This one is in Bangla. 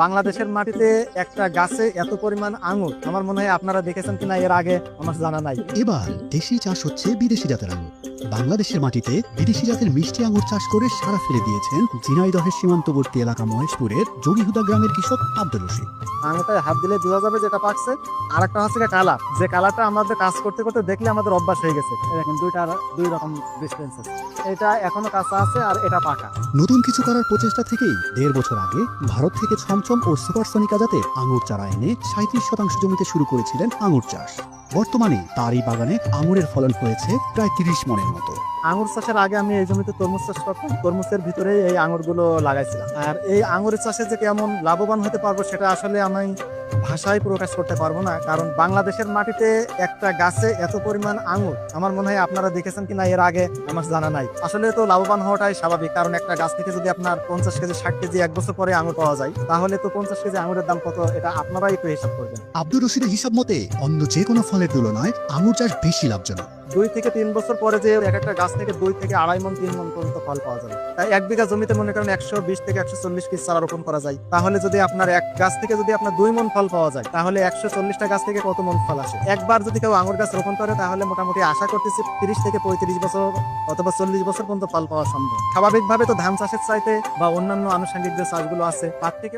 বাংলাদেশের মাটিতে একটা গাছে এত পরিমাণ আঙুর আমার মনে হয় আপনারা দেখেছেন কিনা এর আগে আমার জানা নাই। এবার দেশি চাষ হচ্ছে বিদেশি জাতের আঙুর। বাংলাদেশের মাটিতে বিদেশি জাতের মিষ্টি আঙুর চাষ করে সারা ফেলে দিয়েছেন ঝিনাইদহের সীমান্তবর্তী এলাকা মহেশপুরের যোগীহুদা গ্রামের কৃষক আব্দুল রশিদ। আঙুরটায় হাত দিলে বোঝা যাবে যেটা পাকছে। আর একটা হচ্ছে কালার, যে কালারটা আমাদের কাজ করতে করতে দেখলে আমাদের অভ্যাস হয়ে গেছে। দেখেন দুই রকম ডিফারেন্স আছে, এটা এখনো কাঁচা আছে আর এটা পাকা। নতুন কিছু করার প্রচেষ্টা থেকেই 1.5 বছর আগে ভারত থেকে ছমছম ও সুপারসনিকা জাতের আঙুর চারা এনে 37% জমিতে শুরু করেছিলেন আঙুর চাষ। বর্তমানে তার এই বাগানে আঙুরের ফলন হয়েছে প্রায় 30 মণের মতো। আঙুর চাষের আগে আমি এই জমিতে তরমুজ চাষ করতাম, তরমুজের ভিতরে এই আঙুরগুলো লাগাইছিলাম। আর এই আঙুরের চাষে যে কেমন লাভবান হতে পারবো সেটা আসলে আমি ভাষায় প্রকাশ করতে পারবো না, কারণ বাংলাদেশের মাটিতে একটা গাছে এত পরিমাণ আঙুর আমার মনে হয় আপনারা দেখেছেন কিনা এর আগে আমার জানা নাই। আসলে তো লাভবান হওয়াটাই স্বাভাবিক, কারণ একটা গাছ থেকে যদি আপনার 50 কেজি 60 কেজি 1 বছর পরে আঙুর পাওয়া যায়, তাহলে তো 50 কেজি আঙুরের দাম কত এটা আপনারাই একটু হিসাব করবেন। আব্দুর রশিদের হিসাব মতে অন্য যে কোনো ফলের তুলনায় আঙুর চাষ বেশি লাভজনক। 2 থেকে 3 বছর পরে যে এক একটা গাছ থেকে 2 থেকে 2.5 মণ 3 মণ পর্যন্ত ফল পাওয়া যাবে। তাই 1 বিঘা জমিতে মনে করেন 120 থেকে 140 পিস চারা রোপণ করা যায়। তাহলে যদি আপনার এক গাছ থেকে যদি আপনার 2 মণ ফল পাওয়া যায়, তাহলে 140টা গাছ থেকে কত মণ ফল আসে। একবার যদি কেউ আঙুর গাছ রোপণ করে তাহলে মোটামুটি আশা করতেছি 30 থেকে 35 বছর অথবা 40 বছর পর্যন্ত ফল পাওয়া সম্ভব। স্বাভাবিকভাবে তো ধান চাষের চাইতে বা অন্যান্য আনুষঙ্গিক যে চাষগুলো আছে তার থেকে